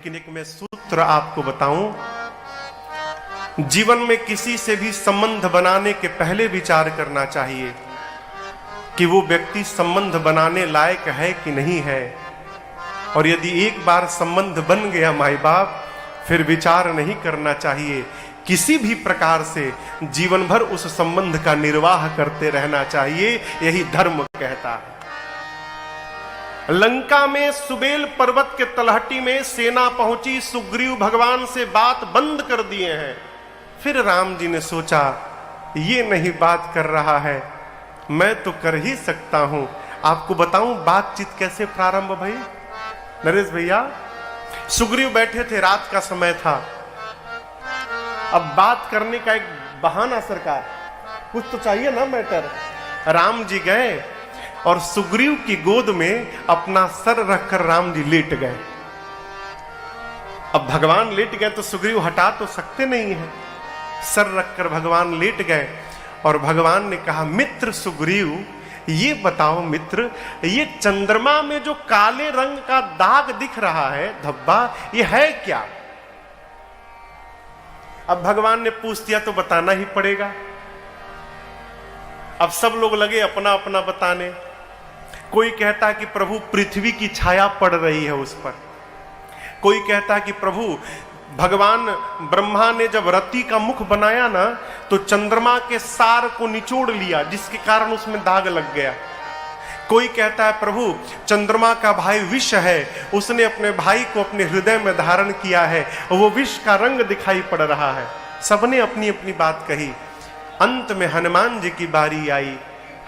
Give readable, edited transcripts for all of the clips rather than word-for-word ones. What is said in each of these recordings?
लेकिन एक मैं सूत्र आपको बताऊं, जीवन में किसी से भी संबंध बनाने के पहले विचार करना चाहिए कि वो व्यक्ति संबंध बनाने लायक है कि नहीं है। और यदि एक बार संबंध बन गया माई बाप, फिर विचार नहीं करना चाहिए, किसी भी प्रकार से जीवन भर उस संबंध का निर्वाह करते रहना चाहिए। यही धर्म कहता है। लंका में सुबेल पर्वत के तलहटी में सेना पहुंची, सुग्रीव भगवान से बात बंद कर दिए हैं। फिर राम जी ने सोचा, ये नहीं बात कर रहा है, मैं तो कर ही सकता हूं। आपको बताऊं बातचीत कैसे प्रारंभ भई। नरेश भैया, सुग्रीव बैठे थे, रात का समय था। अब बात करने का एक बहाना, सरकार कुछ तो चाहिए ना मैटर। राम जी गए और सुग्रीव की गोद में अपना सर रखकर राम जी लेट गए। अब भगवान लेट गए तो सुग्रीव हटा तो सकते नहीं है। सर रखकर भगवान लेट गए और भगवान ने कहा, मित्र सुग्रीव, ये बताओ मित्र, ये चंद्रमा में जो काले रंग का दाग दिख रहा है, धब्बा, ये है क्या? अब भगवान ने पूछ दिया तो बताना ही पड़ेगा। अब सब लोग लगे अपना अपना बताने। कोई कहता है कि प्रभु पृथ्वी की छाया पड़ रही है उस पर। कोई कहता है कि प्रभु भगवान ब्रह्मा ने जब रति का मुख बनाया ना, तो चंद्रमा के सार को निचोड़ लिया, जिसके कारण उसमें दाग लग गया। कोई कहता है प्रभु चंद्रमा का भाई विष है, उसने अपने भाई को अपने हृदय में धारण किया है, वो विष का रंग दिखाई पड़ रहा है। सबने अपनी अपनी बात कही। अंत में हनुमान जी की बारी आई।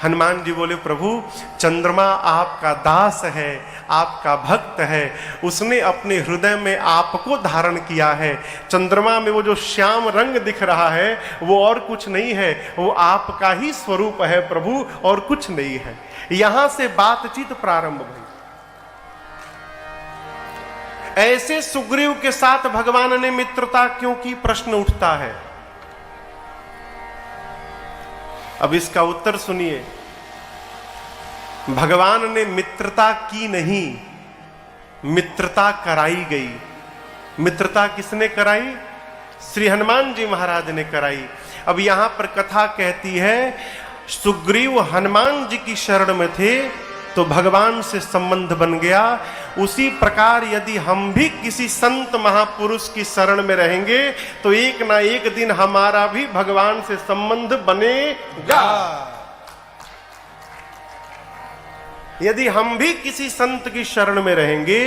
हनुमान जी बोले, प्रभु चंद्रमा आपका दास है, आपका भक्त है, उसने अपने हृदय में आपको धारण किया है। चंद्रमा में वो जो श्याम रंग दिख रहा है, वो और कुछ नहीं है, वो आपका ही स्वरूप है प्रभु, और कुछ नहीं है। यहां से बातचीत प्रारंभ हुई। ऐसे सुग्रीव के साथ भगवान ने मित्रता क्यों की, प्रश्न उठता है। अब इसका उत्तर सुनिए। भगवान ने मित्रता की नहीं, मित्रता कराई गई। मित्रता किसने कराई? श्री हनुमान जी महाराज ने कराई। अब यहां पर कथा कहती है, सुग्रीव हनुमान जी की शरण में थे तो भगवान से संबंध बन गया। उसी प्रकार यदि हम भी किसी संत महापुरुष की शरण में रहेंगे तो एक ना एक दिन हमारा भी भगवान से संबंध बनेगा। यदि हम भी किसी संत की शरण में रहेंगे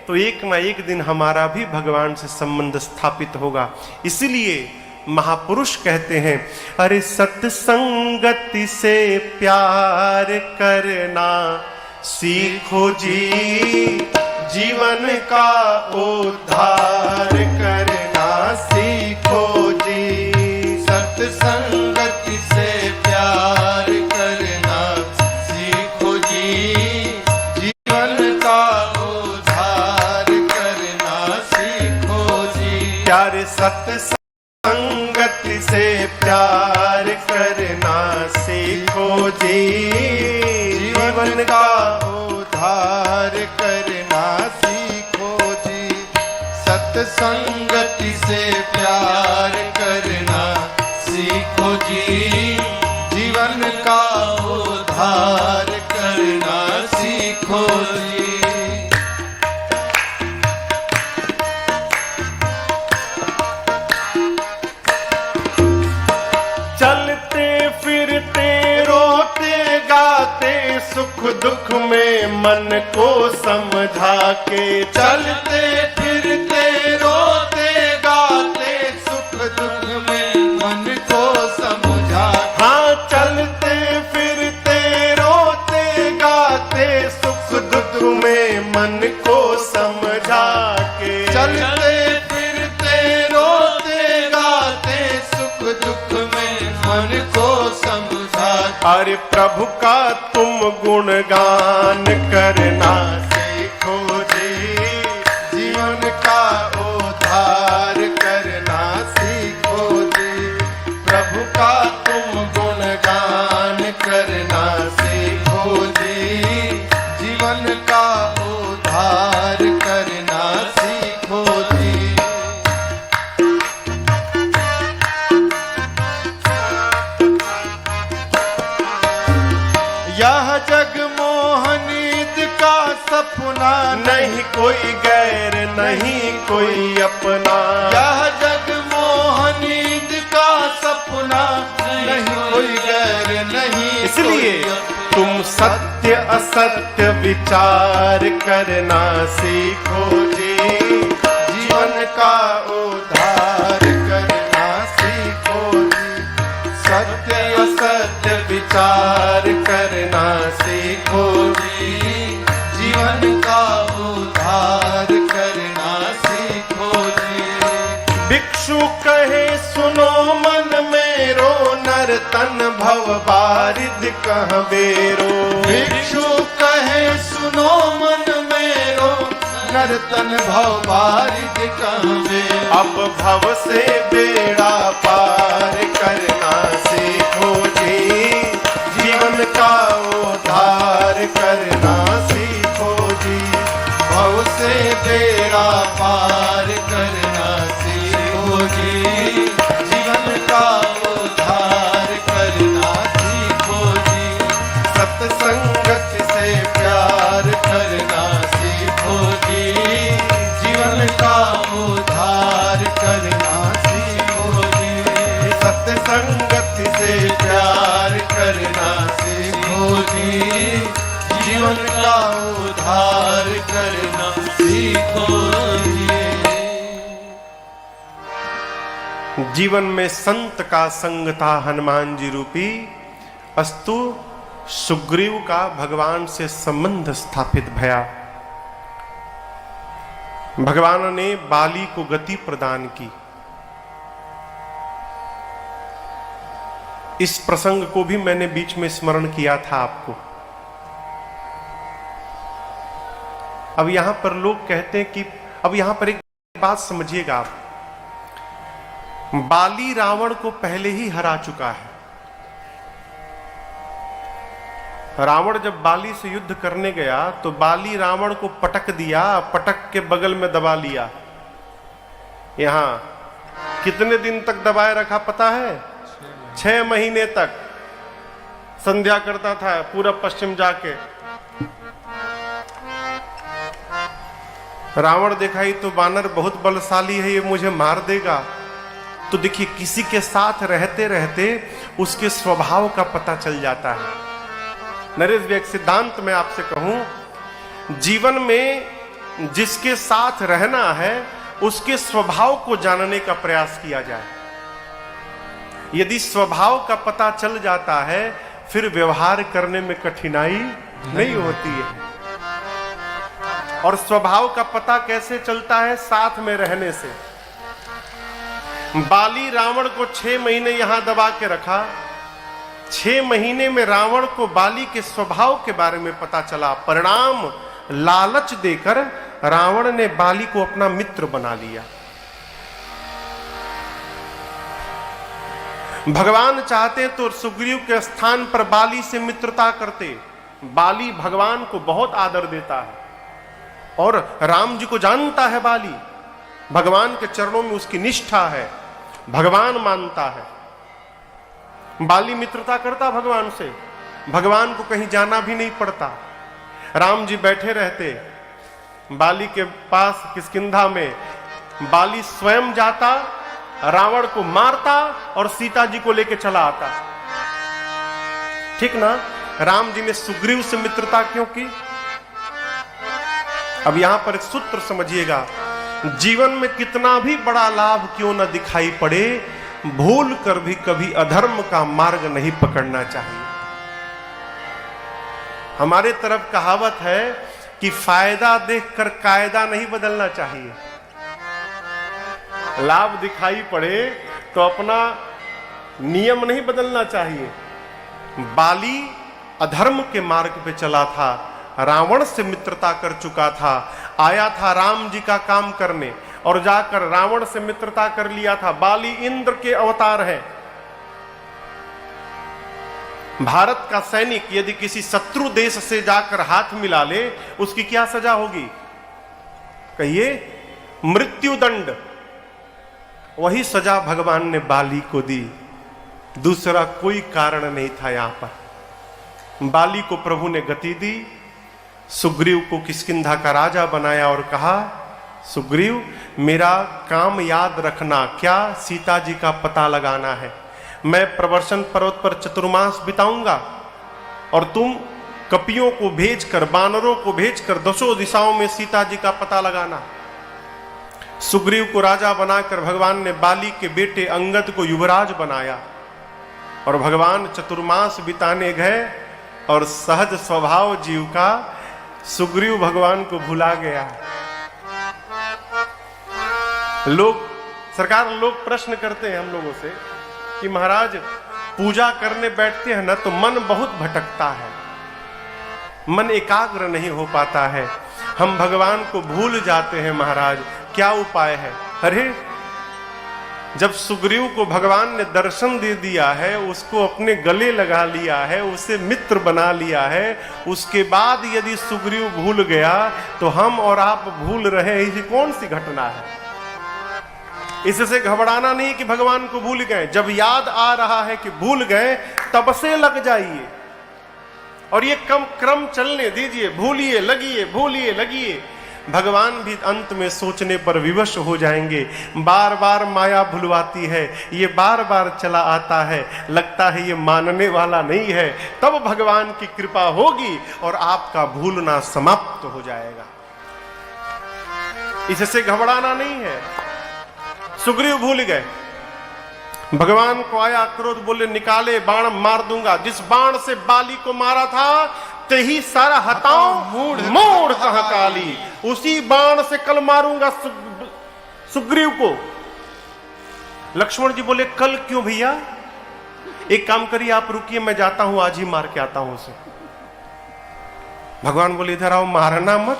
तो एक ना एक दिन हमारा भी भगवान से संबंध स्थापित होगा। इसलिए महापुरुष कहते हैं, अरे सत्संगति से प्यार करना सीखो जी, जीवन का उद्धार करना सीखो जी। सत्संगति से प्यार करना सीखो जी, जीवन का उद्धार करना सीखो जी। प्यारे सत्संगति से प्यार करना सीखो जी, जीवन का उद्धार करना सीखो जी। सत्संगति से प्यार करना सीखो जी, जीवन का उद्धार करना सीखो जी। सुख दुख में मन को समझा के, चलते फिरते रोते गाते सुख दुख में मन को समझा। हाँ, चलते फिरते रोते गाते सुख दुख में मन को समझा के। चलते फिरते रोते गाते सुख दुख में मन को समझा। अरे प्रभु का तुम गुणगान करना सीखो जी, जीवन का उद्धार करना सीखो जी। प्रभु का तुम गुणगान करना सीखो जी, जीवन का उद्धार करना सीखो कोई गैर नहीं कोई अपना। यह जग मोहनीद का सपना, नहीं कोई गैर नहीं इसलिए कोई अपना। तुम सत्य असत्य विचार करना सीखो जी। जीवन का उद्धार करना सीखो जी। सत्य असत्य विचार करना सीखो जी। जीवन का उद्धार करना सीखो जी। भिक्षु कहे सुनो मन मेरो, नर तन भव बारिद कह बेरो। भिक्षु कहे सुनो मन मेरो, नर तन भव बारिद कहवे। अब भव से बेड़ा पार करना सीखो जी। जीवन का उद्धार करना सीखो जी। भव से बेड़ा पार करना सीखो जी। जीवन का उद्धार करना सीखो जी। सत्संगत से प्यार करना सीखो जी। जीवन का उद्धार करना सीखो जी। सत्संगत से प्यार करना सीखो जी। जीवन का उद्धार करना सीखो जी। जीवन में संत का संग था हनुमान जी रूपी, अस्तु सुग्रीव का भगवान से संबंध स्थापित भया। भगवान ने बाली को गति प्रदान की। इस प्रसंग को भी मैंने बीच में स्मरण किया था आपको। अब यहां पर लोग कहते हैं कि अब यहां पर एक बात समझिएगा आप, बाली रावण को पहले ही हरा चुका है। रावण जब बाली से युद्ध करने गया तो बाली रावण को पटक दिया, पटक के बगल में दबा लिया। यहां कितने दिन तक दबाए रखा पता है? 6 महीने तक संध्या करता था पूरब पश्चिम जाके। रावण देखा ही तो बानर बहुत बलशाली है, ये मुझे मार देगा। तो देखिए किसी के साथ रहते रहते उसके स्वभाव का पता चल जाता है। नरेश भी एक सिद्धांत मैं आपसे कहूं, जीवन में जिसके साथ रहना है उसके स्वभाव को जानने का प्रयास किया जाए। यदि स्वभाव का पता चल जाता है फिर व्यवहार करने में कठिनाई नहीं होती है। और स्वभाव का पता कैसे चलता है? साथ में रहने से। बाली रावण को 6 महीने यहां दबा के रखा। 6 महीने में रावण को बाली के स्वभाव के बारे में पता चला। परिणाम लालच देकर रावण ने बाली को अपना मित्र बना लिया। भगवान चाहते तो सुग्रीव के स्थान पर बाली से मित्रता करते। बाली भगवान को बहुत आदर देता है और राम जी को जानता है। बाली भगवान के चरणों में उसकी निष्ठा है, भगवान मानता है। बाली मित्रता करता भगवान से, भगवान को कहीं जाना भी नहीं पड़ता। राम जी बैठे रहते बाली के पास किष्किंधा में, बाली स्वयं जाता, रावण को मारता और सीता जी को लेकर चला आता। ठीक ना? राम जी ने सुग्रीव से मित्रता क्यों की? अब यहां पर एक सूत्र समझिएगा, जीवन में कितना भी बड़ा लाभ क्यों न दिखाई पड़े, भूल कर भी कभी अधर्म का मार्ग नहीं पकड़ना चाहिए। हमारे तरफ कहावत है कि फायदा देखकर कायदा नहीं बदलना चाहिए। लाभ दिखाई पड़े तो अपना नियम नहीं बदलना चाहिए। बाली अधर्म के मार्ग पे चला था, रावण से मित्रता कर चुका था, आया था राम जी का काम करने और जाकर रावण से मित्रता कर लिया था। बाली इंद्र के अवतार है। भारत का सैनिक यदि किसी शत्रु देश से जाकर हाथ मिला ले, उसकी क्या सजा होगी? कहिए, मृत्युदंड। वही सजा भगवान ने बाली को दी, दूसरा कोई कारण नहीं था। यहां पर बाली को प्रभु ने गति दी, सुग्रीव को किष्किंधा का राजा बनाया और कहा, सुग्रीव मेरा काम याद रखना, क्या सीता जी का पता लगाना है। मैं प्रवर्षण पर्वत पर चतुर्मास बिताऊंगा और तुम कपियों को भेजकर, बानरों को भेजकर दसों दिशाओं में सीता जी का पता लगाना। सुग्रीव को राजा बनाकर भगवान ने बाली के बेटे अंगद को युवराज बनाया और भगवान चतुर्मास बिताने गए और सहज स्वभाव जीव का सुग्रीव भगवान को भुला गया। लोग प्रश्न करते हैं हम लोगों से कि महाराज पूजा करने बैठते हैं ना तो मन बहुत भटकता है, मन एकाग्र नहीं हो पाता है, हम भगवान को भूल जाते हैं महाराज, क्या उपाय है। अरे जब सुग्रीव को भगवान ने दर्शन दे दिया है, उसको अपने गले लगा लिया है, उसे मित्र बना लिया है, उसके बाद यदि सुग्रीव भूल गया तो हम और आप भूल रहे हैं, ये कौन सी घटना है। इससे घबराना नहीं कि भगवान को भूल गए, जब याद आ रहा है कि भूल गए तब से लग जाइए और ये क्रम चलने दीजिए, भूलिए लगिए, भूलिए लगिए। भगवान भी अंत में सोचने पर विवश हो जाएंगे। बार बार माया भुलवाती है, ये बार बार चला आता है, लगता है ये मानने वाला नहीं है, तब भगवान की कृपा होगी और आपका भूलना समाप्त हो जाएगा। इससे घबराना नहीं है। सुग्रीव भूल गए, भगवान को आया क्रोध, बोले निकाले बाण मार दूंगा। जिस बाण से बाली को मारा था तेही सारा हटाओ मूढ़ कहा काली, उसी बाण से कल मारूंगा सुग्रीव को। लक्ष्मण जी बोले कल क्यों भैया, एक काम करिए आप रुकिए, मैं जाता हूं, आज ही मार के आता हूं उसे। भगवान बोले इधर आओ, मारना मत।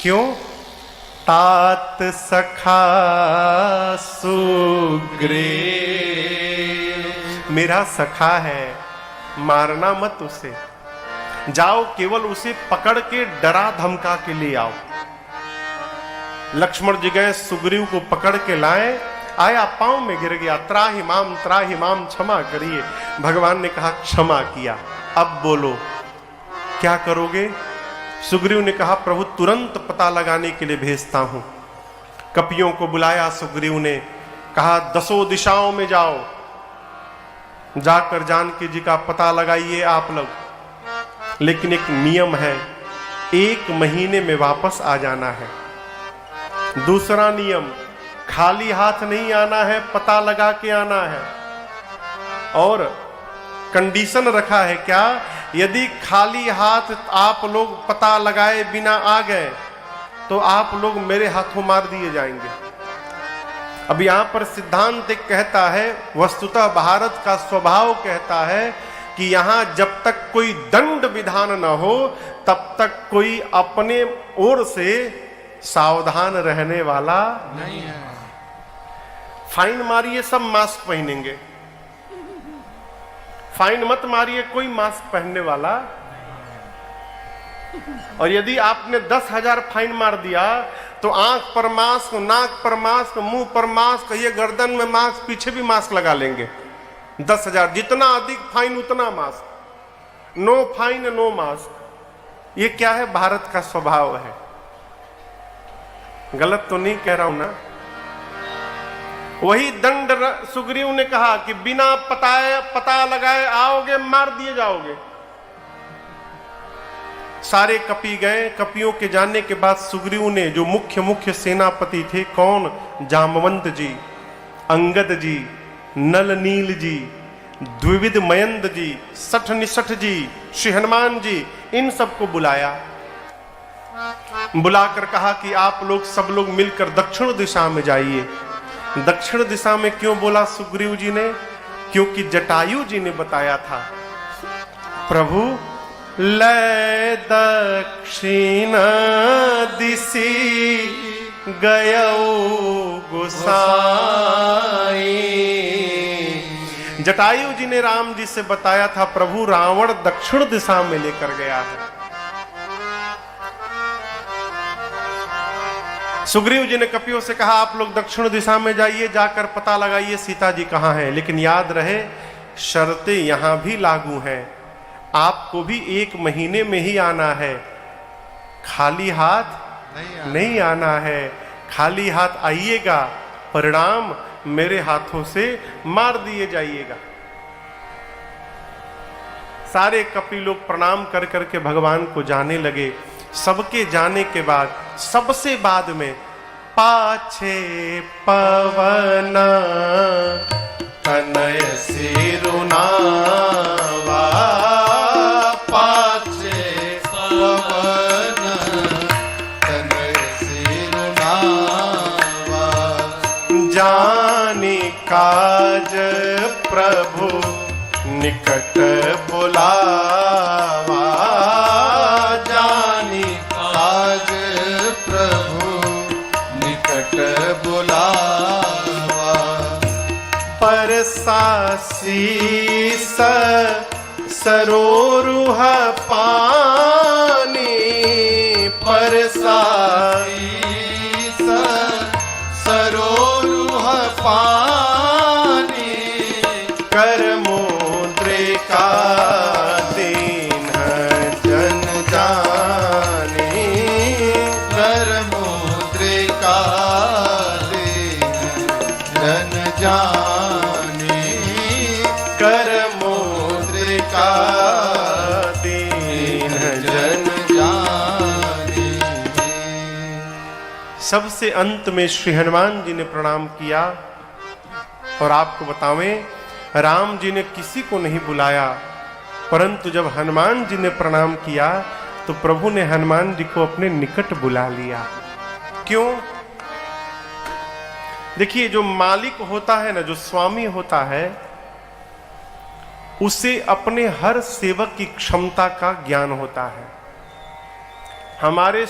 क्यों? तात सखा सुग्रीव मेरा सखा है, मारना मत उसे, जाओ केवल उसे पकड़ के डरा धमका के ले आओ। लक्ष्मण जी गए, सुग्रीव को पकड़ के लाए, आया पांव में गिर गया, त्राहि माम क्षमा करिए। भगवान ने कहा क्षमा किया, अब बोलो क्या करोगे। सुग्रीव ने कहा प्रभु तुरंत पता लगाने के लिए भेजता हूं। कपियों को बुलाया, सुग्रीव ने कहा दसों दिशाओं में जाओ, जाकर जानकी जी का पता लगाइए आप लोग, लेकिन एक नियम है, 1 महीने में वापस आ जाना है। दूसरा नियम, खाली हाथ नहीं आना है, पता लगा के आना है। और कंडीशन रखा है क्या, यदि खाली हाथ आप लोग पता लगाए बिना आ गए तो आप लोग मेरे हाथों मार दिए जाएंगे। अब यहां पर सिद्धांत एक कहता है, वस्तुतः भारत का स्वभाव कहता है कि यहां जब तक कोई दंड विधान न हो तब तक कोई अपने ओर से सावधान रहने वाला नहीं है। फाइन मारिए सब मास्क पहनेंगे, फाइन मत मारिए कोई मास्क पहनने वाला। और यदि आपने 10,000 फाइन मार दिया तो आंख पर मास्क, नाक पर मास्क, मुंह पर मास्क, ये गर्दन में मास्क, पीछे भी मास्क लगा लेंगे। 10,000, जितना अधिक फाइन उतना mask, no fine no mask. ये क्या है, भारत का स्वभाव है। गलत तो नहीं कह रहा हूं ना। वही दंड सुग्रीव ने कहा कि बिना पता लगाए आओगे मार दिए जाओगे। सारे कपी गए, कपियों के जाने के बाद सुग्रीव ने, जो मुख्य सेनापति थे, कौन, जामवंत जी, अंगद जी, नल नील जी, द्विविध मयंद जी, सठ निसठ जी, श्री हनुमान जी, इन सबको बुलाया। बुलाकर कहा कि आप लोग सब लोग मिलकर दक्षिण दिशा में जाइए। दक्षिण दिशा में क्यों बोला सुग्रीव जी ने, क्योंकि जटायु जी ने बताया था, प्रभु लय दक्षिण दिशि गयो गोसाई। जटायु जी ने राम जी से बताया था, प्रभु रावण दक्षिण दिशा में लेकर गया है। सुग्रीव जी ने कपियों से कहा आप लोग दक्षिण दिशा में जाइए, जाकर पता लगाइए सीता जी कहां हैं। लेकिन याद रहे शर्तें यहां भी लागू हैं, आपको भी 1 महीने में ही आना है, खाली हाथ नहीं आना है। खाली हाथ आइएगा, परिणाम मेरे हाथों से मार दिए जाइएगा। सारे कपि लोग प्रणाम कर करके भगवान को जाने लगे। सबके जाने के बाद, सबसे बाद में, पाछे पवन तनय सिरुनावा, पाछे पवन तनय सिरुनावा, जानी काज प्रभु निकट बुलावा, जानी काज प्रभु निकट बुलावा, परसा शीस सरोरुह पानी, परसा ईस सरोरुह पानी, कर मुद्रिका दीन जन जानी, कर मुद्रिका दीन जन जानी, कर मुद्रिका दीन जन। जानी। सबसे अंत में श्री हनुमान जी ने प्रणाम किया। और आपको बतावें, राम जी ने किसी को नहीं बुलाया, परंतु जब हनुमान जी ने प्रणाम किया तो प्रभु ने हनुमान जी को अपने निकट बुला लिया। क्यों? देखिए, जो मालिक होता है ना, जो स्वामी होता है, उसे अपने हर सेवक की क्षमता का ज्ञान होता है। हमारे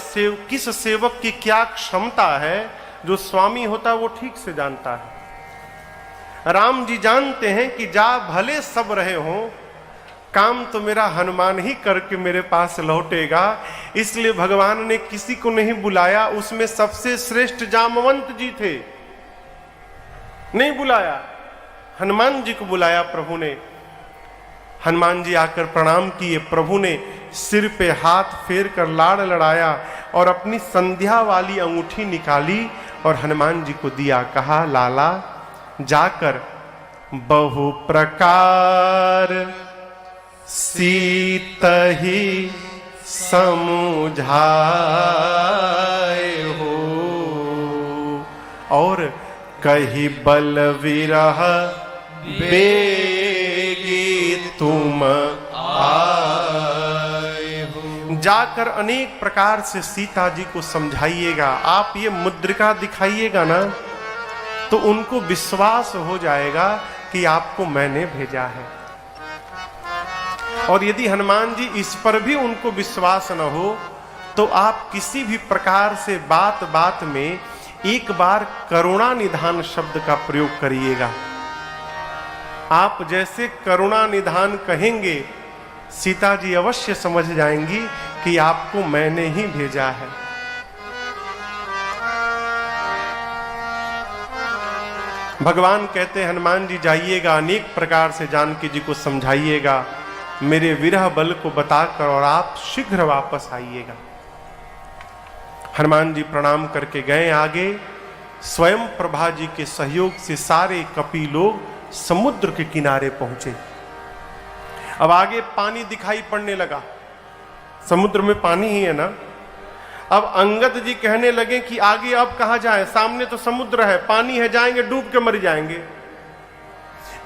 किस सेवक की क्या क्षमता है, जो स्वामी होता है वो ठीक से जानता है। राम जी जानते हैं कि जा भले सब रहे हों, काम तो मेरा हनुमान ही करके मेरे पास लौटेगा। इसलिए भगवान ने किसी को नहीं बुलाया। उसमें सबसे श्रेष्ठ जामवंत जी थे, नहीं बुलाया, हनुमान जी को बुलाया प्रभु ने। हनुमान जी आकर प्रणाम किए। प्रभु ने सिर पे हाथ फेर कर लाड़ लड़ाया और अपनी संध्या वाली अंगूठी निकाली और हनुमान जी को दिया। कहा, लाला जाकर बहु प्रकार सीत ही समुझाए हो, और कही बल विरह बेगी तुम आए हो। जाकर अनेक प्रकार से सीता जी को समझाइएगा। आप ये मुद्रिका दिखाइएगा ना, तो उनको विश्वास हो जाएगा कि आपको मैंने भेजा है। और यदि हनुमान जी इस पर भी उनको विश्वास न हो, तो आप किसी भी प्रकार से बात बात में एक बार करुणा निधान शब्द का प्रयोग करिएगा। आप जैसे करुणा निधान कहेंगे, सीता जी अवश्य समझ जाएंगी कि आपको मैंने ही भेजा है। भगवान कहते हैं, हनुमान जी जाइएगा, अनेक प्रकार से जानकी जी को समझाइएगा, मेरे विरह बल को बताकर, और आप शीघ्र वापस आइएगा। हनुमान जी प्रणाम करके गए आगे। स्वयं प्रभा जी के सहयोग से सारे कपि लोग समुद्र के किनारे पहुंचे। अब आगे पानी दिखाई पड़ने लगा। समुद्र में पानी ही है ना। अब अंगद जी कहने लगे कि आगे अब कहां जाएं, सामने तो समुद्र है, पानी है, जाएंगे डूब के मर जाएंगे।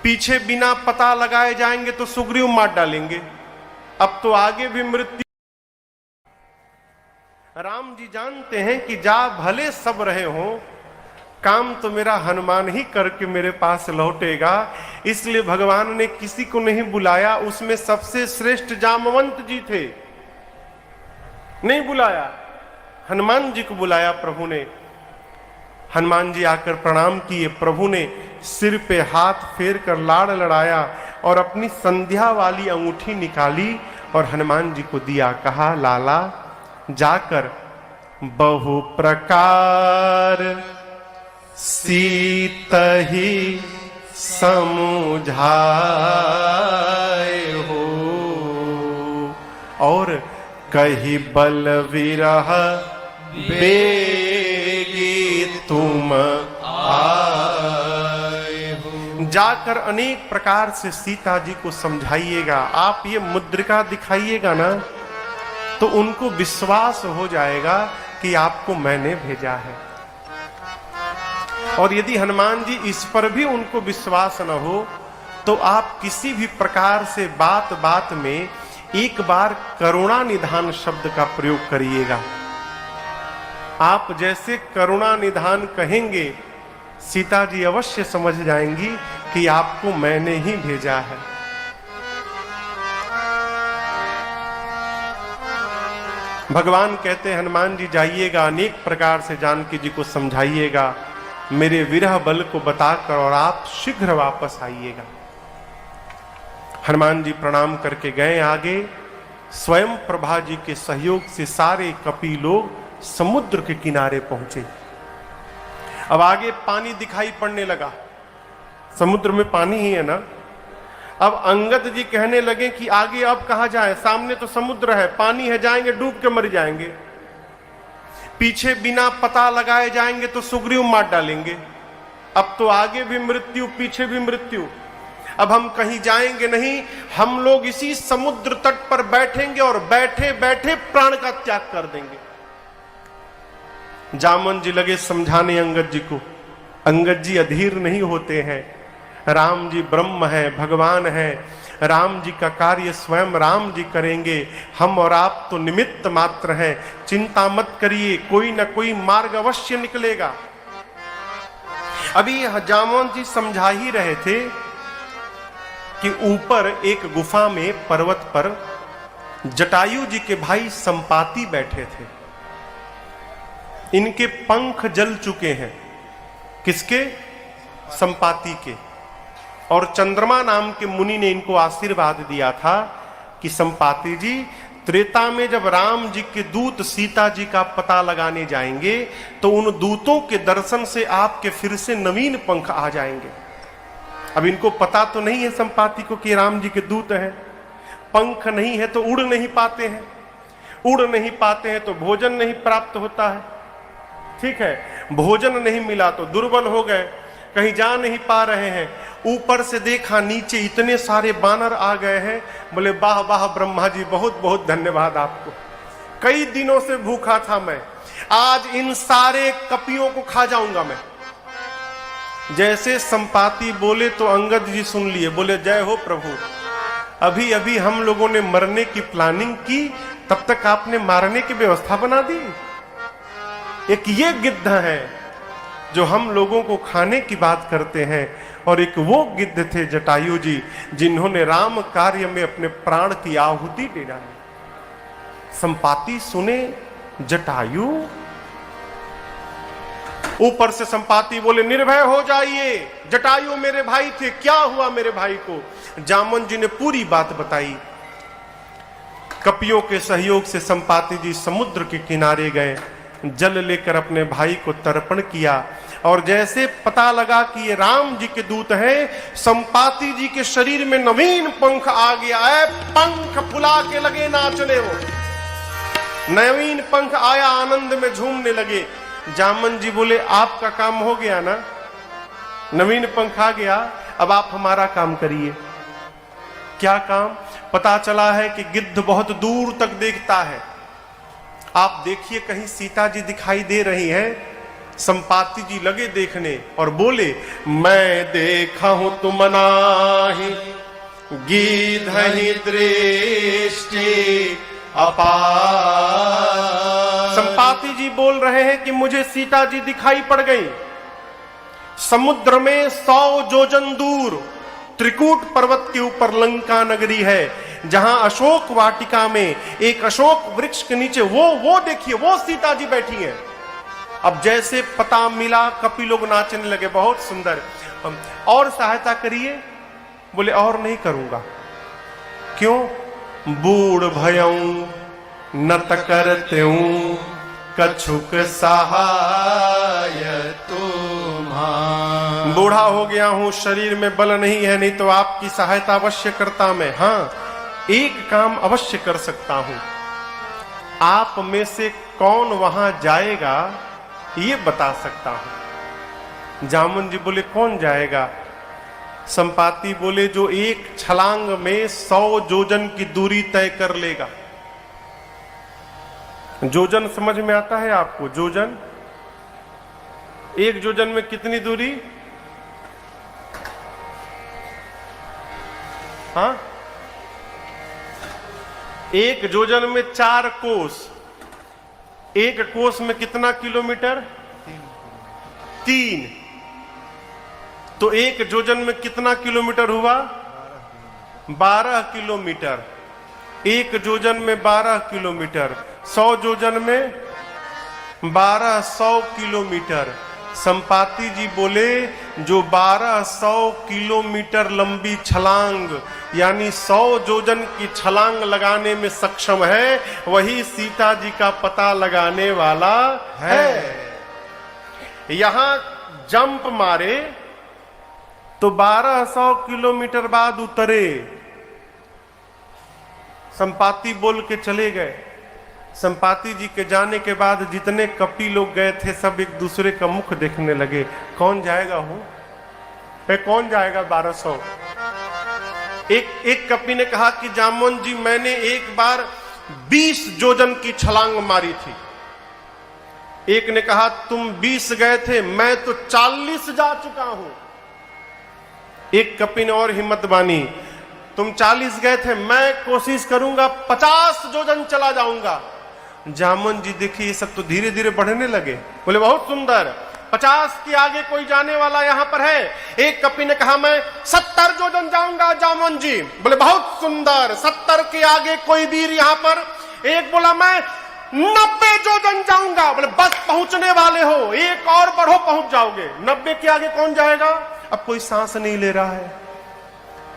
पीछे बिना पता लगाए जाएंगे तो सुग्रीव मार डालेंगे। अब तो आगे भी मृत्यु। राम जी जानते हैं कि जा भले सब रहे हों, काम तो मेरा हनुमान ही करके मेरे पास लौटेगा। इसलिए भगवान ने किसी को नहीं बुलाया। उसमें सबसे श्रेष्ठ जामवंत जी थे, नहीं बुलाया, हनुमान जी को बुलाया प्रभु ने। हनुमान जी आकर प्रणाम किए। प्रभु ने सिर पे हाथ फेर कर लाड़ लड़ाया और अपनी संध्या वाली अंगूठी निकाली और हनुमान जी को दिया। कहा, लाला जाकर बहु प्रकार सीत ही समुझाए हो। और कही बल विरह बेगी तुम आए हो। जाकर अनेक प्रकार से सीता जी को समझाइएगा। आप ये मुद्रिका दिखाइएगा ना तो उनको विश्वास हो जाएगा कि आपको मैंने भेजा है। और यदि हनुमान जी इस पर भी उनको विश्वास न हो तो आप किसी भी प्रकार से बात बात में एक बार करुणा निधान शब्द का प्रयोग करिएगा। आप जैसे करुणा निधान कहेंगे सीता जी अवश्य समझ जाएंगी कि आपको मैंने ही भेजा है। भगवान कहते हैं हनुमान जी जाइएगा, अनेक प्रकार से जानकी जी को समझाइएगा, मेरे विरह बल को बताकर और आप शीघ्र वापस आइएगा। हनुमान जी प्रणाम करके गए आगे। स्वयं प्रभा जी के सहयोग से सारे कपि लोग समुद्र के किनारे पहुंचे। अब आगे पानी दिखाई पड़ने लगा, समुद्र में पानी ही है ना। अब अंगद जी कहने लगे कि आगे अब कहां जाए, सामने तो समुद्र है, पानी है, जाएंगे डूब के मर जाएंगे। पीछे बिना पता लगाए जाएंगे तो सुग्रीव मार डालेंगे। अब तो आगे भी मृत्यु पीछे भी मृत्यु। अब हम कहीं जाएंगे नहीं, हम लोग इसी समुद्र तट पर बैठेंगे और बैठे बैठे प्राण का त्याग कर देंगे। जामन जी लगे समझाने अंगद जी को। अंगद जी अधीर नहीं होते हैं। राम जी ब्रह्म है, भगवान है, राम जी का कार्य स्वयं राम जी करेंगे, हम और आप तो निमित्त मात्र हैं, चिंता मत करिए, कोई ना कोई मार्ग अवश्य निकलेगा। अभी जामन जी समझा ही रहे थे कि ऊपर एक गुफा में पर्वत पर जटायु जी के भाई संपाति बैठे थे। इनके पंख जल चुके हैं। किसके? संपाति के। और चंद्रमा नाम के मुनि ने इनको आशीर्वाद दिया था कि संपाति जी, त्रेता में जब राम जी के दूत सीता जी का पता लगाने जाएंगे तो उन दूतों के दर्शन से आपके फिर से नवीन पंख आ जाएंगे। अब इनको पता तो नहीं है संपाति को कि राम जी के दूत हैं। पंख नहीं है तो उड़ नहीं पाते हैं, उड़ नहीं पाते हैं तो भोजन नहीं प्राप्त होता है। ठीक है, भोजन नहीं मिला तो दुर्बल हो गए, कहीं जा नहीं पा रहे हैं। ऊपर से देखा नीचे इतने सारे बानर आ गए हैं। बोले वाह वाह ब्रह्मा जी, बहुत बहुत धन्यवाद आपको। कई दिनों से भूखा था मैं, आज इन सारे कपियों को खा जाऊंगा मैं। जैसे संपाति बोले तो अंगद जी सुन लिए, बोले जय हो प्रभु, अभी अभी हम लोगों ने मरने की प्लानिंग की, तब तक आपने मारने की व्यवस्था बना दी। एक ये गिद्ध है जो हम लोगों को खाने की बात करते हैं, और एक वो गिद्ध थे जटायु जी जिन्होंने राम कार्य में अपने प्राण की आहुति दे डाली। संपाति सुने जटायु, ऊपर से संपाति बोले निर्भय हो जाइए, जटायु मेरे भाई थे, क्या हुआ मेरे भाई को? जामन जी ने पूरी बात बताई। कपियों के सहयोग से संपाति जी समुद्र के किनारे गए, जल लेकर अपने भाई को तर्पण किया, और जैसे पता लगा कि ये राम जी के दूत हैं, संपाति जी के शरीर में नवीन पंख आ गया है। पंख फुला के लगे नाचने, वो नवीन पंख आया, आनंद में झूमने लगे। जामन जी बोले आपका काम हो गया ना, नवीन पंख आ गया, अब आप हमारा काम करिए। क्या काम? पता चला है कि गिद्ध बहुत दूर तक देखता है। आप देखिए कहीं सीता जी दिखाई दे रही हैं। संपाति जी लगे देखने और बोले मैं देखा हूं तुम नाही, गिद्धहि दृष्टि अपार। संपाति जी बोल रहे हैं कि मुझे सीता जी दिखाई पड़ गई। समुद्र में 100 योजन दूर त्रिकूट पर्वत के ऊपर लंका नगरी है, जहां अशोक वाटिका में एक अशोक वृक्ष के नीचे वो देखिए, वो सीता जी बैठी हैं। अब जैसे पता मिला, कपि लोग नाचने लगे, बहुत सुंदर, और सहायता करिए। बोले और नहीं करूंगा। क्यों? बूढ़ भयऊं नत करते हूं, कछुक सहाय तुम्हारा। बूढ़ा हो गया हूं, शरीर में बल नहीं है, नहीं तो आपकी सहायता अवश्य करता मैं। हाँ, एक काम अवश्य कर सकता हूं, आप में से कौन वहां जाएगा ये बता सकता हूं। जामुन जी बोले कौन जाएगा? संपाति बोले जो एक छलांग में 100 जोजन की दूरी तय कर लेगा। जोजन समझ में आता है आपको? जोजन, एक जोजन में कितनी दूरी? हाँ, एक जोजन में 4 कोस। एक कोस में कितना किलोमीटर? 3। तो एक जोजन में कितना किलोमीटर हुआ? 12 किलोमीटर। एक जोजन में 12 किलोमीटर, 100 जोजन में 1200 किलोमीटर। संपाति जी बोले जो 1200 किलोमीटर लंबी छलांग यानी 100 जोजन की छलांग लगाने में सक्षम है, वही सीता जी का पता लगाने वाला है। यहां जंप मारे तो 1200 किलोमीटर बाद उतरे। संपाति बोल के चले गए। संपाति जी के जाने के बाद जितने कपी लोग गए थे सब एक दूसरे का मुख देखने लगे, कौन जाएगा? कौन जाएगा 1200? एक कपी ने कहा कि जामुन जी मैंने एक बार 20 जोजन की छलांग मारी थी। एक ने कहा तुम 20 गए थे, मैं तो 40 जा चुका हूं। एक कपी ने और हिम्मत बानी, तुम 40 गए थे, मैं कोशिश करूंगा 50 जोजन चला जाऊंगा। जामुन जी देखिए ये सब तो धीरे धीरे बढ़ने लगे। बोले बहुत सुंदर, 50 के आगे कोई जाने वाला यहां पर है? एक कपी ने कहा मैं 70 जोजन जाऊंगा जामुन जी। बोले बहुत सुंदर, 70 के आगे कोई वीर यहां पर? एक बोला मैं 90 जोजन जाऊंगा। बोले बस पहुंचने वाले हो, एक और बढ़ो पहुंच जाओगे। 90 के आगे कौन जाएगा? अब कोई सांस नहीं ले रहा है।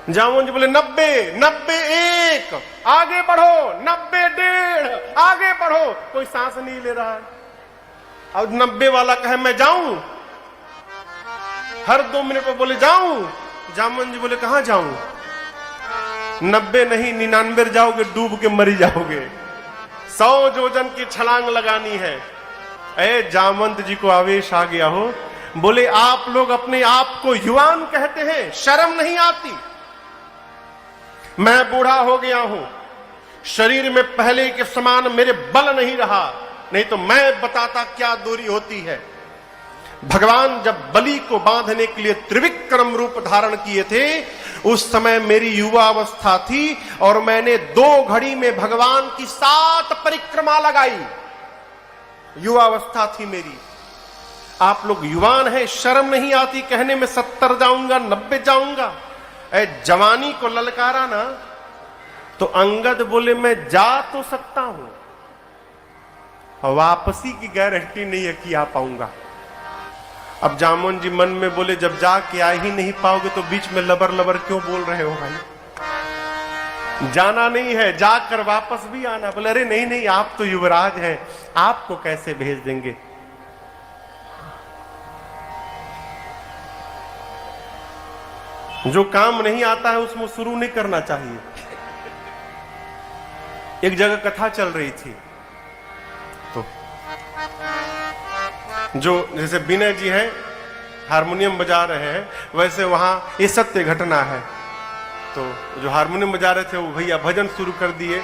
जामुन जी बोले 90, 91 आगे बढ़ो, 90 1.5 आगे बढ़ो, कोई सांस नहीं ले रहा है। अब 90 वाला कहे मैं जाऊं, हर 2 मिनट में बोले जाऊं। जामुन जी बोले कहां जाऊं? 90 नहीं 99 जाओगे, डूब के मरी जाओगे। 100 जोजन की छलांग लगानी है। अरे जामवंत जी को आवेश आ गया हो। बोले आप लोग अपने आप को युवान कहते हैं, शर्म नहीं आती? मैं बूढ़ा हो गया हूं, शरीर में पहले के समान मेरे बल नहीं रहा, नहीं तो मैं बताता क्या दूरी होती है। भगवान जब बलि को बांधने के लिए त्रिविक्रम रूप धारण किए थे, उस समय मेरी युवा अवस्था थी और मैंने 2 घड़ी में भगवान की 7 परिक्रमा लगाई। युवा अवस्था थी मेरी। आप लोग युवान हैं, शर्म नहीं आती कहने में 70 जाऊंगा 90 जाऊंगा? जवानी को ललकारा ना तो अंगद बोले मैं जा तो सकता हूं, वापसी की गारंटी नहीं है कि आ पाऊंगा। अब जामुन जी मन में बोले जब जाके आ ही नहीं पाओगे तो बीच में लबर लबर क्यों बोल रहे हो भाई? जाना नहीं है, जाकर वापस भी आना। बोले अरे नहीं नहीं, आप तो युवराज हैं, आपको कैसे भेज देंगे? जो काम नहीं आता है उसमें शुरू नहीं करना चाहिए। एक जगह कथा चल रही थी, तो जो जैसे विनय जी हैं हारमोनियम बजा रहे हैं, वैसे वहां ये सत्य घटना है। तो जो हारमोनियम बजा रहे थे वो भैया भजन शुरू कर दिए।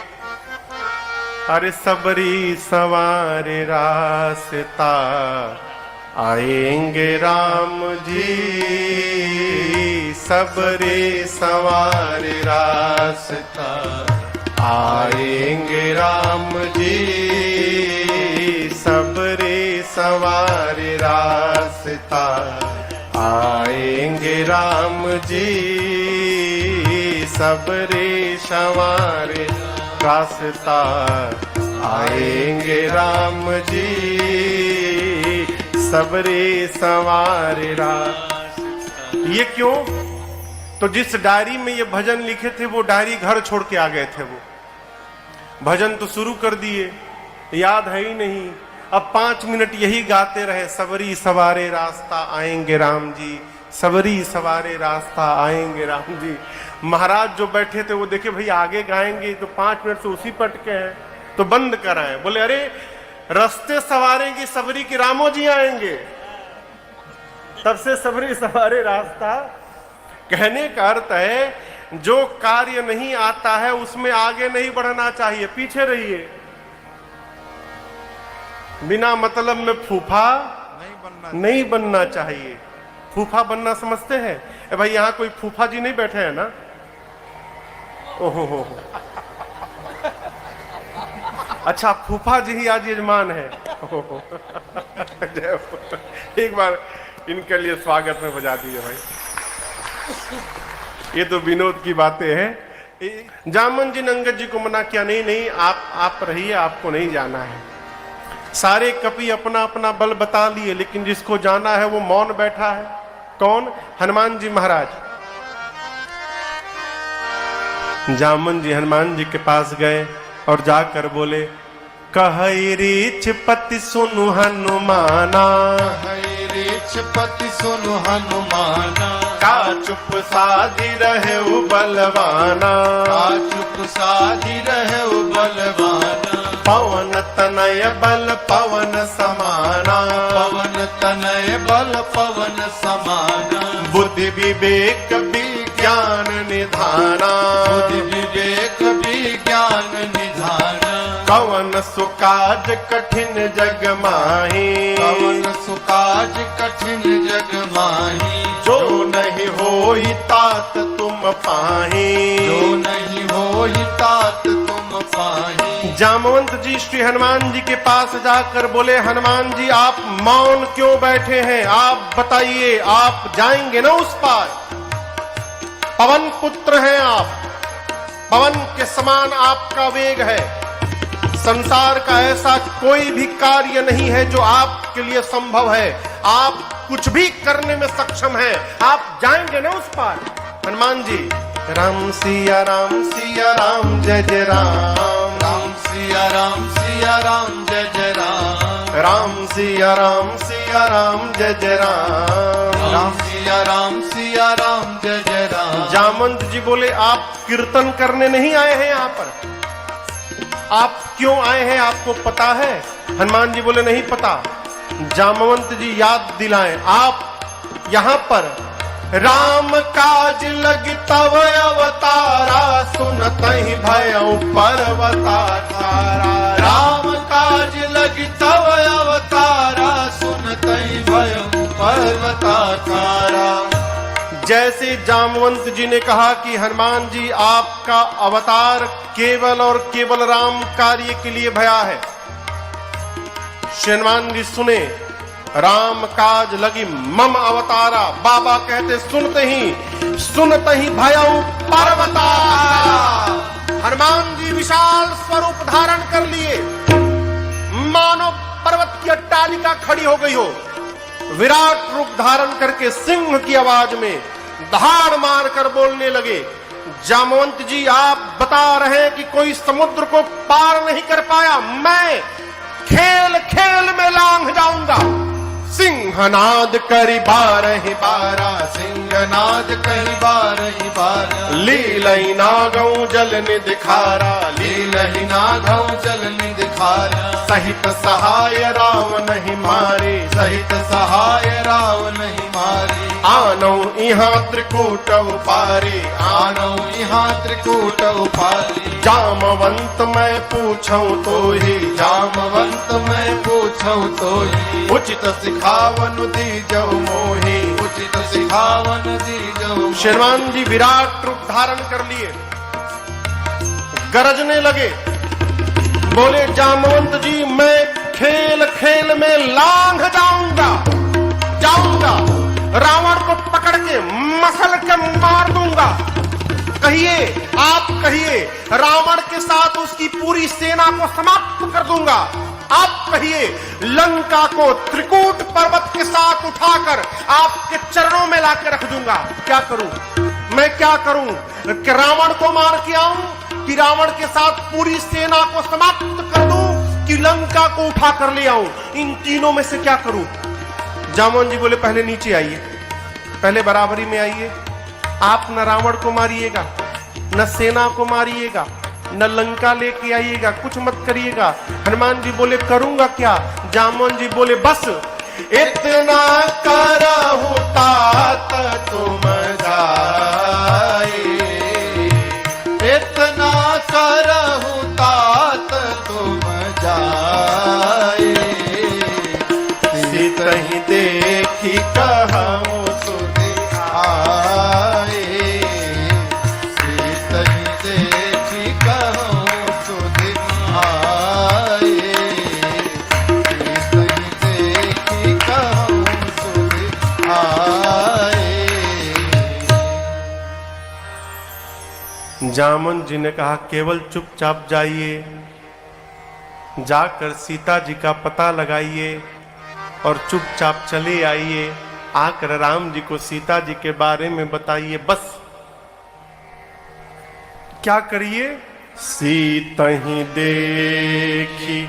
अरे सबरी सवारे रास्ता आएंगे राम जी, सबरे सवारे रास्ता आएंगे राम जी, सबरे सवारे रास्ता आएंगे राम जी, सबरे सवारे रास्ता आएंगे राम जी, सबरे सवारे रास्ता। ये क्यों? तो जिस डायरी में ये भजन लिखे थे वो डायरी घर छोड़ के आ गए थे। वो भजन तो शुरू कर दिए, याद है ही नहीं। अब 5 मिनट यही गाते रहे, सबरी सवारे रास्ता आएंगे राम जी, सबरी सवारे रास्ता आएंगे राम जी। महाराज जो बैठे थे वो देखे भाई आगे गाएंगे तो 5 मिनट से उसी पटके हैं, तो बंद कराएं। बोले अरे रास्ते सवारेंगे सबरी की रामो जी आएंगे। तब से सबरी सवारे रास्ता। कहने का अर्थ है जो कार्य नहीं आता है उसमें आगे नहीं बढ़ना चाहिए, पीछे रहिए। बिना मतलब में फूफा नहीं बनना चाहिए। फूफा बनना समझते हैं? ए भाई यहाँ कोई फूफा जी नहीं बैठे हैं ना? ओहो हो। अच्छा फूफा जी ही आज यजमान है। एक बार इनके लिए स्वागत में बजा दीजिए भाई। ये तो विनोद की बातें हैं। जामन जी ने अंगद जी को मना किया, नहीं नहीं आप रहिए, आपको नहीं जाना है। सारे कपि अपना अपना बल बता लिए, लेकिन जिसको जाना है वो मौन बैठा है। कौन? हनुमान जी महाराज। जामन जी हनुमान जी के पास गए और जाकर बोले, कहई रीछ पति सुनु हनुमाना, कहई रीछ पति सुनु हनुमाना, का चुप साधी रहे बलवाना, का चुप साधी रहे बलवाना, पवन तनय बल पवन समाना, पवन तनय बल पवन समाना, बुद्धि विवेक विज्ञान निधाना, बुद्धि विवेक विज्ञान निधाना, कवन सुकाज कठिन जग माही, कवन सुकाज कठिन जग माही, जो नहीं होई तात तुम पाही, जो नहीं होई तात तुम पाही। जामवंत जी श्री हनुमान जी के पास जाकर बोले, हनुमान जी आप मौन क्यों बैठे हैं? आप बताइए, आप जाएंगे ना उस पार? पवन पुत्र हैं आप, पवन के समान आपका वेग है। संसार का ऐसा कोई भी कार्य नहीं है जो आपके लिए संभव है। आप कुछ भी करने में सक्षम हैं। आप जाएंगे ना उस पार? हनुमान जी, राम सिया राम जय जय राम, राम सिया राम जय जय राम, राम सिया राम जय जय राम, राम सिया राम जय जय राम। जामवंत जी बोले, आप कीर्तन करने नहीं आए हैं यहाँ पर? आप क्यों आए हैं आपको पता है? हनुमान जी बोले, नहीं पता। जामवंत जी याद दिलाएं, आप यहाँ पर राम काज लगी तव अवतारा, सुनतहि भयउ पर्वता तारा, राम काज लगी तव अवतारा, सुनतहि भयउ पर्वता तारा। जैसे जामवंत जी ने कहा कि हनुमान जी आपका अवतार केवल और केवल राम कार्य के लिए भया है, हनुमान जी सुने, राम काज लगी मम अवतारा। बाबा कहते सुनते ही भयउ पर्वता। हनुमान जी विशाल स्वरूप धारण कर लिए, मानो पर्वत की अट्टालिका खड़ी हो गई हो। विराट रूप धारण करके सिंह की आवाज में दहाड़ मारकर बोलने लगे, जामवंत जी आप बता रहे हैं कि कोई समुद्र को पार नहीं कर पाया, मैं खेल खेल में लांघ जाऊंगा। सिंहनाद करी बारहि बारा, सिंहनाद कही बारहि बारा, लीलई नागऊ जल निधिखारा, लीलहि नागऊ जल निधिखारा, सहित सहाय रावण ही मारे, सहित सहाय रावण ही मारे। आनौ इहाँ त्रिकूट उपारे, आनौ इहाँ त्रिकूट उपारे। जामवंत मैं पूछऊं तो ही, जामवंत मैं पूछऊं तो ही, उचित सिखावन दीजौ मोहि, उचित सिखावन दीजौ। हनुमान जी विराट रूप धारण कर लिए, गरजने लगे, बोले जामवंत जी मैं खेल खेल में लांघ जाऊंगा, रावण को पकड़ के मसल के मार दूंगा। कहिए, आप कहिए, रावण के साथ उसकी पूरी सेना को समाप्त कर दूंगा। आप कहिए, लंका को त्रिकूट पर्वत के साथ उठाकर आपके चरणों में लाके रख दूंगा। क्या करूं मैं? क्या करूं कि रावण को मार के आऊं, कि रावण के साथ पूरी सेना को समाप्त कर दूं, कि लंका को उठा कर ले आऊं? इन तीनों में से क्या करूं? जामवंत जी बोले, पहले नीचे आइए, पहले बराबरी में आइए। आप न रावण को मारिएगा, न सेना को मारिएगा, न लंका लेके आइएगा, कुछ मत करिएगा। हनुमान जी बोले करूंगा क्या? जामवन जी बोले बस इतना करहु तात तुम जाए, इतना करहु तात तुम जाए, सीतहि देखी कहूँ सुध आए, सीतहि देखी कहूँ सुध आए, सीतहि देखी कहूँ सुध आए। जामन जी ने कहा केवल चुपचाप जाइए, जाकर सीता जी का पता लगाइए और चुपचाप चले आइए, आकर राम जी को सीता जी के बारे में बताइए। बस क्या करिए? सीतहि देखी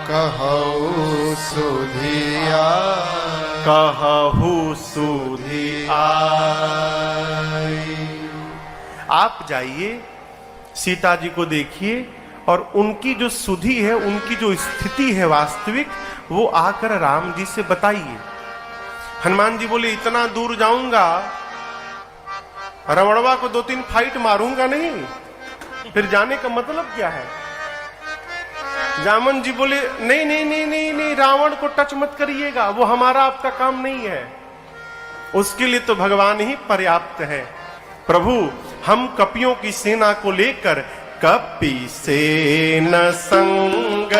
कहूँ सुधिया, कहु सुधि आई। आप जाइए, सीता जी को देखिए और उनकी जो सुधि है, उनकी जो स्थिति है वास्तविक, वो आकर राम जी से बताइए। हनुमान जी बोले इतना दूर जाऊंगा, रवणवा को 2-3 फाइट मारूंगा नहीं, फिर जाने का मतलब क्या है? जामन जी बोले नहीं नहीं नहीं नहीं नहीं, रावण को टच मत करिएगा, वो हमारा आपका काम नहीं है, उसके लिए तो भगवान ही पर्याप्त है। प्रभु हम कपियों की सेना को लेकर कपि सेन संग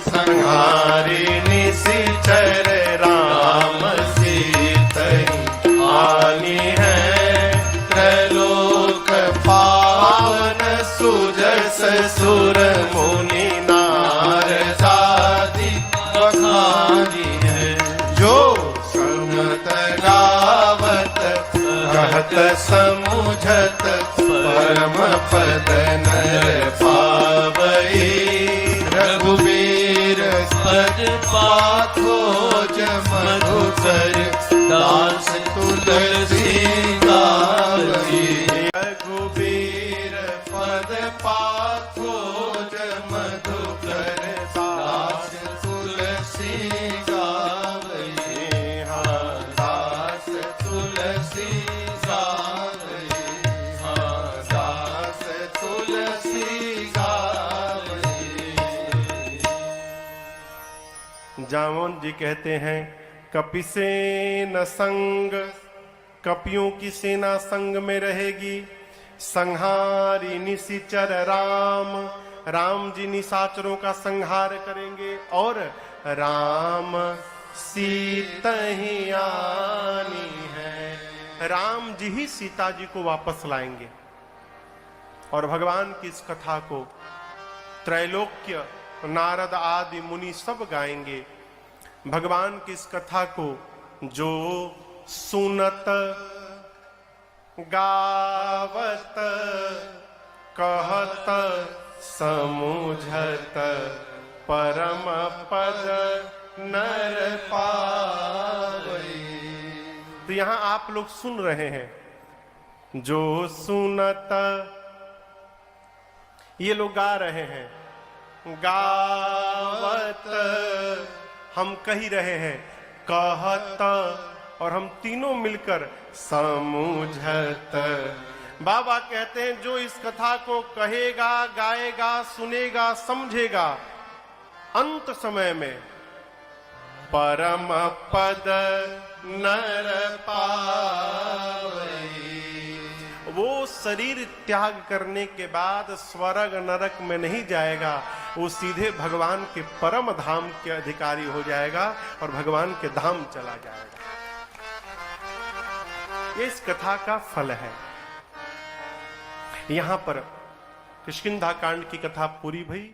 संहारे निशिचर राम सीतहि आनी है, त्रैलोक पावन सुजस सुर मुनि नार जाति बखानी है, जो सुनत गावत कहत समुझत परम पद नर पावई, रघुबीर पद पाथोज मधुकर दास तुलसी गावई, रघुबीर पद पाथोज मधुकर दास तुलसी गावई, दास तुलसी गावई, दास तुलसी गावई। जामवन जी कहते हैं कपिसेन संग, कपियों की सेना संग में रहेगी, संहारी निशिचर राम, राम जी निशाचरों का संहार करेंगे, और राम सीतहि आनी है, राम जी ही सीता जी को वापस लाएंगे। और भगवान की इस कथा को त्रैलोक्य नारद आदि मुनि सब गाएंगे। भगवान की इस कथा को जो सुनत गावत कहत समुझत परम पद नर पावई। तो यहां आप लोग सुन रहे हैं, जो सुनत, ये लोग गा रहे हैं, गावत हम कही रहे हैं, कहत और हम तीनों मिलकर समुझत। बाबा कहते हैं जो इस कथा को कहेगा, गाएगा, सुनेगा, समझेगा, अंत समय में परम पद नर पावई। वो शरीर त्याग करने के बाद स्वर्ग नरक में नहीं जाएगा, वो सीधे भगवान के परम धाम के अधिकारी हो जाएगा और भगवान के धाम चला जाएगा। ये इस कथा का फल है। यहां पर किष्किंधा कांड की कथा पूरी भई।